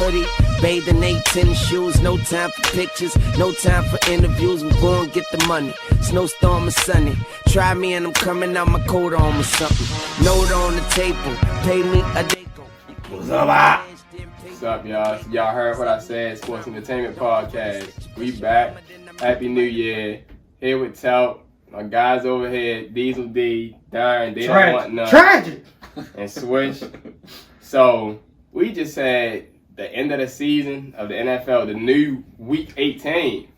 hoodie, bathing 8 tennis shoes. No time for pictures, no time for interviews. I'm going to get the money. Snowstorm or sunny. Try me and I'm coming out my coat on or something. Note on the table, pay me a day. What's up, What's up, y'all? Y'all heard what I said. Sports Entertainment Podcast. We back. Happy New Year. Here with Talk. My guys over here, Diesel D, Darren, they don't want none. Tragic! And Swish. So, we just had the end of the season of the NFL, the new Week 17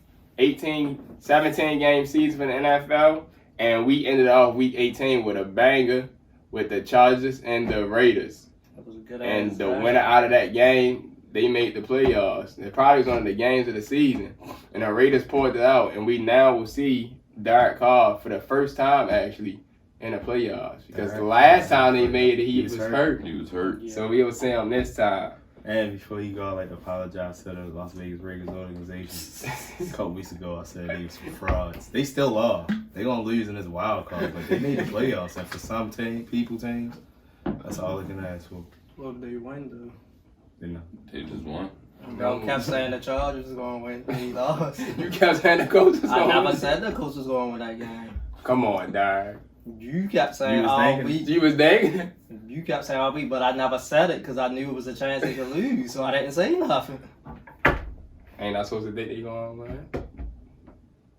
game season for the NFL. And we ended off Week 18 with a banger with the Chargers and the Raiders. That was a good And the winner out of that game, they made the playoffs. It probably was one of the games of the season. And the Raiders pulled it out. And we now will see Derek Carr for the first time, actually, in the playoffs. Because the last time they made it, he was hurt. He was hurt. So we will see him this time. And before he go, apologize to the Las Vegas Raiders organization. A couple weeks ago, I said they was frauds. They still are. They gonna lose in this wild card, but they made the playoffs. And for some teams, that's all they can ask for. Well, they win though. They just won. I kept saying the Chargers was going to win. They lost. You kept saying the Colts was going to win? I never said the Colts was going to win that game. Come on, Darren. You kept saying all week. You was thinking? You kept saying all week, but I never said it because I knew it was a chance they could lose, so I didn't say nothing. Ain't I supposed to think they going to win?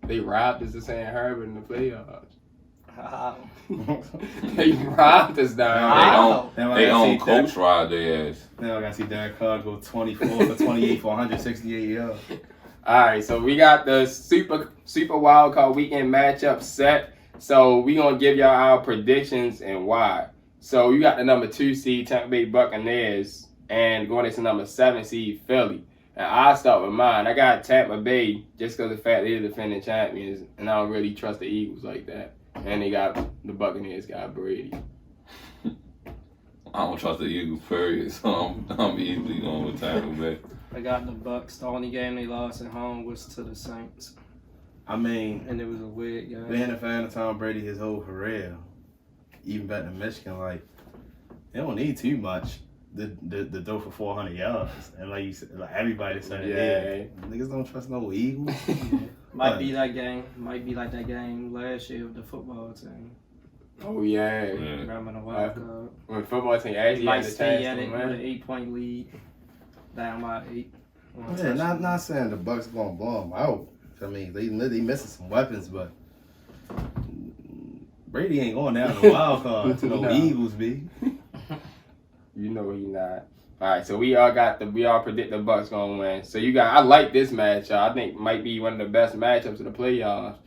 They robbed us of saying Herbert in the playoffs. They robbed us down. They own coach ride their ass. Now I gotta see Derek Carr go 24 for 28 for 168 yards. Alright, so we got the Super Wild Card weekend matchup set. So we gonna give y'all our predictions and why. So you got the number 2 seed Tampa Bay Buccaneers and going into number 7 seed Philly. And I'll start with mine. I got Tampa Bay just because of the fact they're the defending champions, and I don't really trust the Eagles like that. And they got the Buccaneers got Brady. I don't trust the Eagles, period. So I'm easily going with Tampa Bay. I got the Bucks. The only game they lost at home was to the Saints. I mean, and it was a weird game. Being a fan of Tom Brady his whole career, even back in Michigan, they don't need too much to throw for 400 yards. And like you said, everybody said, niggas don't trust no Eagles. Might be that game. Might be like that game last year with the football team. Oh yeah. Remember the wild card? When football team actually had the chance to win. With an 8-point lead, down by 8. Yeah, not saying the Bucks gonna blow them out. I mean, they missing some weapons, but Brady ain't going down the wild card to no Eagles, B. You know he not. All right, so we all predict the Bucks gonna win. So I like this matchup. I think might be one of the best matchups of the playoffs.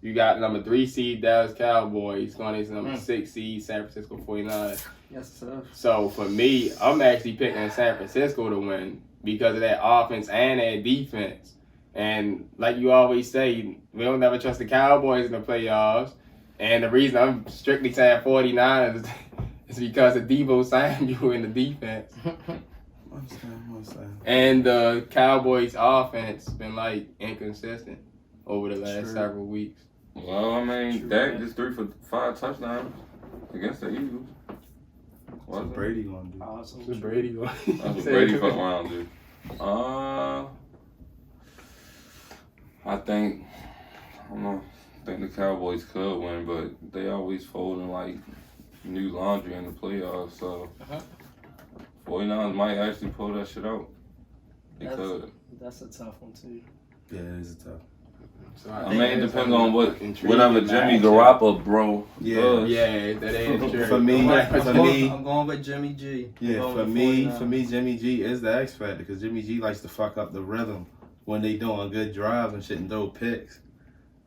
You got number 3 seed Dallas Cowboys going into number 6 seed San Francisco 49ers. Yes, sir. So for me, I'm actually picking San Francisco to win because of that offense and that defense. And like you always say, we don't never trust the Cowboys in the playoffs. And the reason I'm strictly saying 49ers is because of Deebo Samuel in the defense. And the Cowboys' offense been inconsistent over the last several weeks. Well, I mean, Dak just 3 for 5 touchdowns against the Eagles. What's Brady gonna do? What's Brady gonna do? That's what Brady fuck around do. I think the Cowboys could win, but they always folding new laundry in the playoffs, so 49ers might actually pull that shit out. They could. That's a tough one too. Yeah, it is a tough. So I mean, it depends on whatever Jimmy Garoppolo, bro. Yeah, that is true. For me, I'm going with Jimmy G. Yeah, for me, Jimmy G is the X factor because Jimmy G likes to fuck up the rhythm when they doing good drives and shit and throw picks.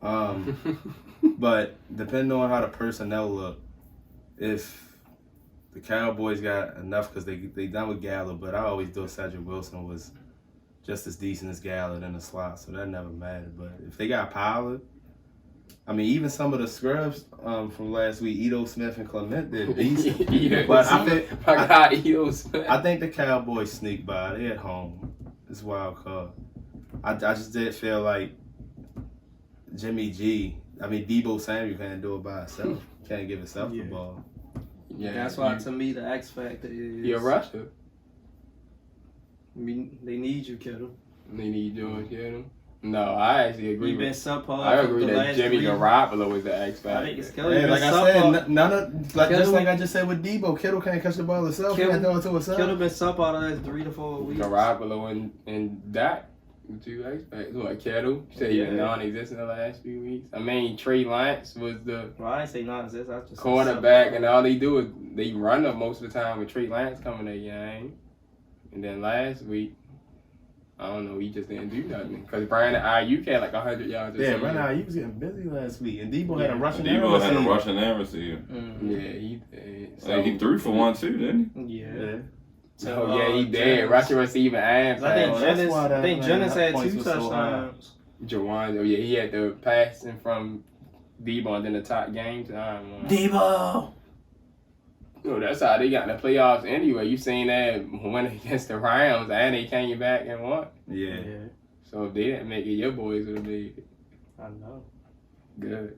But depending on how the personnel look, if the Cowboys got enough because they done with Gallup, but I always thought Cedric Wilson was just as decent as Gallup in the slot, so that never mattered. But if they got Pollard, I mean, even some of the scrubs from last week, Ito Smith and Clement did decent. But I think the Cowboys sneak by. They at home. It's wild card. I just did feel like Jimmy G. I mean, Deebo Samuel can't do it by himself. Can't give himself the ball. Yeah, that's why to me the X factor is. He a rusher. They need you, Kittle. They need George Kittle. No, I actually agree You've been with. subpar. I agree for the that last Jimmy 3 Garoppolo is the X I think factor. it's Kittle. Yeah, You've like been I said, subpar. none of like just Kittle- like I just said with Debo, Kittle can't catch the ball himself. He can't throw it to himself. Kittle been subpar the last 3 to 4 weeks. Garoppolo and Dak. The two X factors. What, Kittle? You said he was Yeah. non-existent the last few weeks. I mean, Trey Lance was the Well, I ain't say nonsense. I just quarterback, and all they do is they run up most of the time with Trey Lance coming that game. And then last week, I don't know, he just didn't do nothing. Because Brandon Ayuk had like 100 yards. Yeah, right now he was getting busy last week, and Debo had a rushing. Debo had a receiver. rushing and receiver. Yeah, he did. So he threw for 1 too, didn't he? Yeah. Oh, yeah, he did. Jennings. Rushing receiver and I think pass. that's Jennings, why that I think man, Jennings that had points 2 was so high. touchdowns. Jawan, oh yeah, he had the passing from Debo and then the top game time. Debo. No, that's how they got in the playoffs anyway. You seen that win against the Rams and they came back and won. Yeah. So if they didn't make it, your boys would have made it. I know. Good.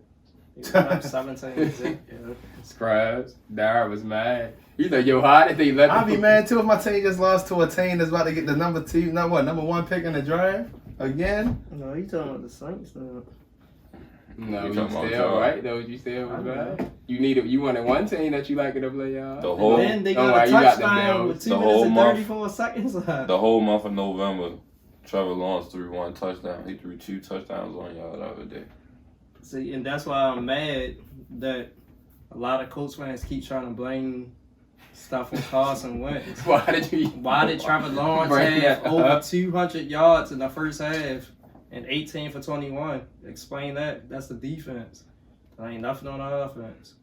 He went up 17. Yeah. Scribes. Dara was mad. You know, yo, how did they let I'd be mad too if my team just lost to a team that's about to get the number 1 pick in the draft again. No, you talking about the Saints now. No, You you talking about still y'all. right though. You still was I know. right. You wanted one team that you like in the playoffs. The whole And then they Don't got worry, a you got them touchdown down. with 2 The minutes whole and month. 34 seconds left. the whole month of November, Trevor Lawrence threw 1 touchdown. He threw 2 touchdowns on y'all the other day. See, and that's why I'm mad that a lot of Colts fans keep trying to blame stuff on Carson Wentz. Why did you? Why did Trevor Lawrence Bring have that over up. 200 yards in the first half and 18 for 21? Explain that. That's the defense. There ain't nothing on the offense.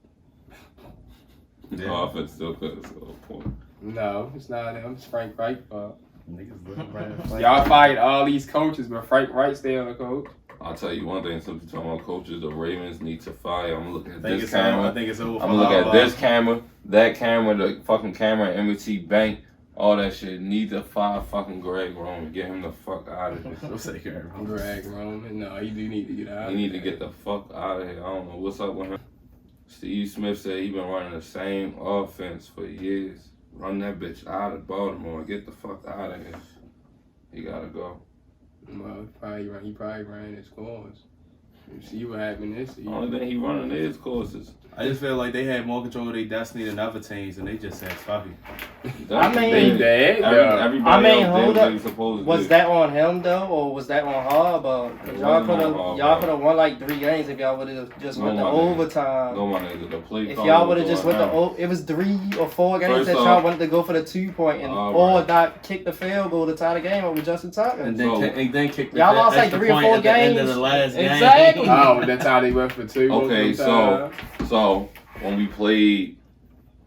The offense still couldn't score a point. No, it's not him. It's Frank Reich fault. Niggas looking right. Y'all fired all these coaches, but Frank Reich still the coach. I'll tell you one thing, since we're talking about coaches, the Ravens need to fire. I'm looking at I think this it's over. I camera. think it's over. I'm gonna look at this camera, that camera, the fucking camera at M&T Bank, all that shit. Need to fire fucking Greg Roman. Get him the fuck out of here. What's that here? Greg Roman. No, you do need to get out. He need to get the fuck out of here. I don't know what's up with him. Steve Smith said he been running the same offense for years. Run that bitch out of Baltimore. Get the fuck out of here. He gotta go. Well, he probably ran his course. You see what happened this The season. only thing he running is courses. I just feel like they had more control of their destiny than other teams, and they just said, "Fuck it." I mean- They did, though. Everybody I mean, else hold did what up. they supposed to Was do. that on him though, or was that on Harbaugh? 'Cause It y'all wasn't could have on y'all Harbaugh. could have won like 3 games if y'all would have just went to No, my nigga. overtime. No, my nigga, the play If call y'all would was have just on went to him. it was 3 or 4 games First that off- y'all wanted to go for the 2-point and All or right. not kick the field goal to tie the game up with Justin Tucker. And So- then kick the Y'all lost like extra 3 or point 4 at the end games. of the last game. Exactly. Oh, that's how they went for 2. Okay, most of the time. So when we played,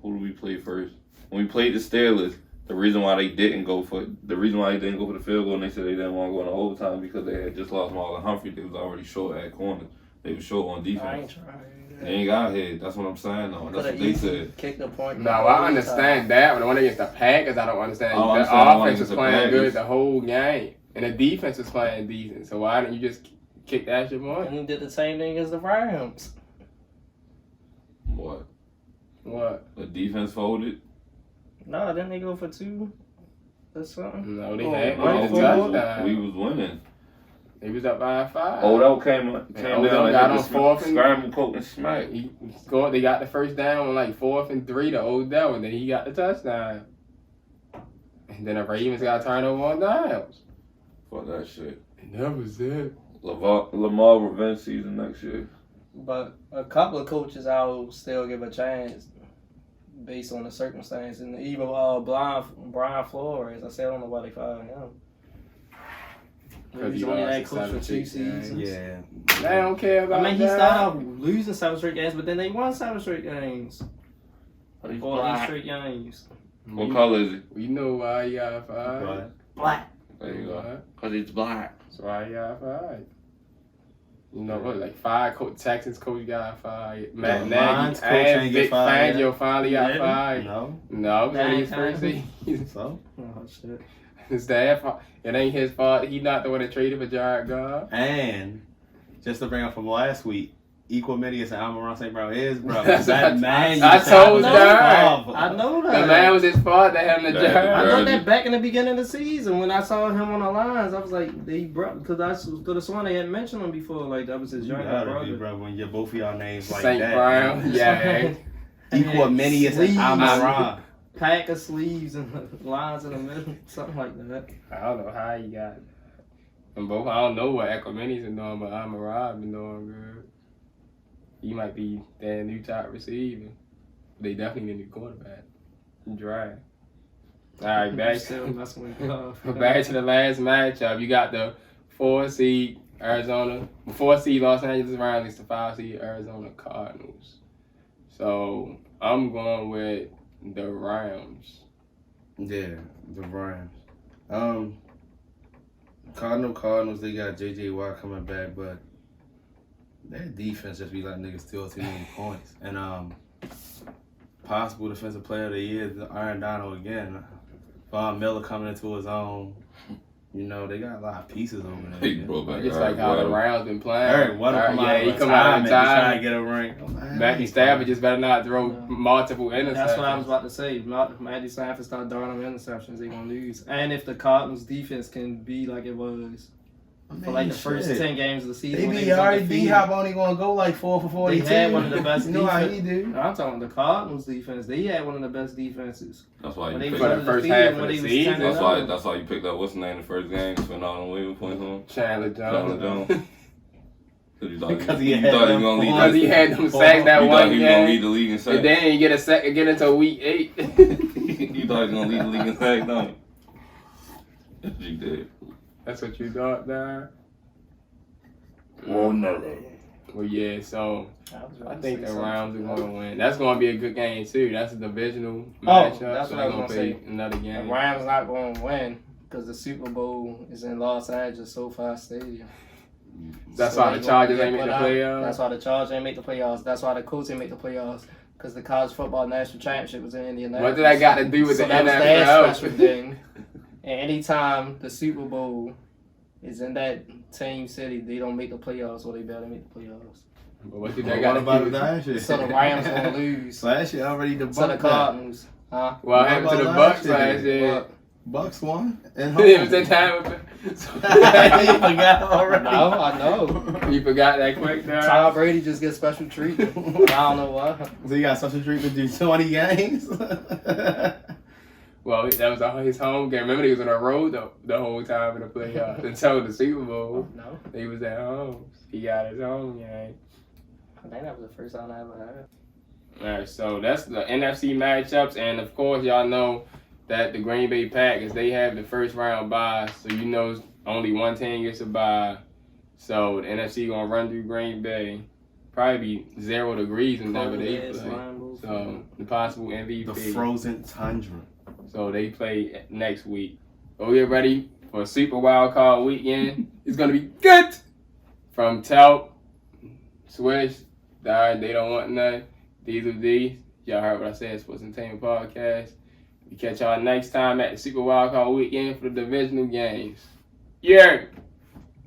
who did we play first? When we played the Steelers, the reason why they didn't go for the field goal, and they said they didn't want to go into overtime because they had just lost Marlon Humphrey. They was already short at corner. They were short on I ain't defense. trying. They ain't got hit. That's what I'm saying. Though. That's Coulda what they easily said. kicked the point. No, I understand that, but the one against the Packers, I don't understand. Oh, I The understand the one offense was against the playing good Packers. the whole game, and the defense was playing decent. So why didn't you just kick the extra point? And he did the same thing as the Rams. What? What? The defense folded. No, didn't they go for 2 or something? No, they Oh, had right, the we- touchdown. We was winning. They was up by 5. Odell came down Odell and got hit on the 4th and- scramble, poke, and smack. He scored. They got the first down on like 4th and 3 to Odell, and then he got the touchdown. And then the Ravens got turned over on downs. Fuck that shit. And that was it. Lamar revenge season next year. But a couple of coaches I'll still give a chance based on the circumstance. And even Brian Flores, I still don't know why they fired him. Because He's he only lost that coach for 2 7 games. seasons. Yeah. They don't care about I mean, he that. started off losing 7 straight games, but then they won 7 straight games. But he's 4 black. straight games. What color is he? We know why he got fired. Right. Black. There you go. What? Cause he's black. That's why he got fired. You know what? Like 5 Texans coach got fired. Matt Lions Nagy coach and ain't get Vic fired Fangio finally got Really? fired. No. No, it was only his Nah, first nah. season. So. Oh, shit. His dad fault. It ain't his fault. He not the one that traded for Jared Goff. And just to bring up from last week, Equimedius and Amon-Ra St. Brown is, bro. That's That what man, I used to told have you. his father. I know The that. man was his father having the That- I jersey. know that back in the beginning of the season when I saw him on the lines, I was like, they brought because I could have sworn they hadn't mentioned him before. Like that was his You younger gotta be, brother. bro, when you're both of y'all names like Saint that. Brown, man. yeah. Equimedius and Sleeves. Amon-Ra. Pack of sleeves and lines in the middle, something like that. I don't know how he got it. And both, I don't know what Equimini's been doing, but Amon-Ra been doing good. He might be their new top receiver. They definitely need a quarterback. Dry. All right, back Still messing with glove. back to the last matchup. You got the 4 seed Arizona, 4 seed Los Angeles Rams against the 5 seed Arizona Cardinals. So I'm going with the Rams. Yeah, the Rams. Cardinals, they got J.J. Watt coming back, but their defense just be letting niggas steal too many points. And possible defensive player of the year, Aaron Donald again. Von Miller coming into his own. You know, they got a lot of pieces over there. He man. brought back Just Eric like how the Weddle. Rams been playing. Eric Weddle come out he of come out retirement of to try time. to get a ring. Matthew Stafford just better not throw Yeah. multiple interceptions. That's what I was about to say. Matthew Stafford start throwing them interceptions, they gonna lose. And if the Cardinals defense can be like it was for like the first 10 games of the season, when They they was already undefeated, D-Hop only gonna go like 4 for 42. They had one of the best You know how defense. he do. I'm talking the Cardinals defense. They had one of the best defenses. That's why When you they picked For the was first undefeated, half of when the they was season. 10-0. That's why you picked up what's the name the first game for Nolan Williams points on. Chandler Chandler Jones. Jones. You thought Because you he had thought he was them gonna lead Because he had them sacks that you one thought he was gonna lead game. the league in And sacks. then you get into week 8. You thought he was gonna lead the league in sacks, don't you? Yes, you did. That's what you thought, there. Oh no. Well, yeah, so I think the Say Rams are something. going to win. That's going to be a good game, too. That's a divisional Oh, matchup. that's so what I they're was play gonna say. another The game. Rams not going to win because the Super Bowl is in Los Angeles SoFi Stadium. That's So why they the gonna Chargers get ain't make put the out. playoffs. That's why the Chargers ain't make the playoffs. That's why the Colts ain't make the playoffs. Because the college football national championship was in Indianapolis. What did that got to do with So the that was their NFL? special thing. And anytime the Super Bowl is in that same city, they don't make the playoffs, or they better make the playoffs. But what did What that got about to the do? last year? So the Rams gonna lose. Last year already debunked So the that. Cardinals, huh? What happened to the about Bucks last last year? But, Bucks won. And It was in time. you forgot already. no, I know. You forgot that quick there? Tom Brady just gets special treatment. I don't know why. So you got special treatment to do 20 games? Well, that was his home game. Remember, he was on the road the whole time in the playoffs until the Super Bowl. No, He was at home. He got his home game. I think that was the first time I ever had. All right, so that's the NFC matchups, and of course, y'all know that the Green Bay Packers, they have the first round bye, so you know only one team gets a bye. So the NFC gonna run through Green Bay, probably be 0 degrees in whenever they Cold-ass play. Lambeau So Field. the possible MVP. The frozen tundra. So they play next week. So we get ready for Super Wild Card weekend. It's gonna be good. From Telp, Swish, they don't want none. Diesel D. Y'all heard what I said. Sports Entertainment Podcast. We catch y'all next time at the Super Wild Card weekend for the divisional games. Yeah.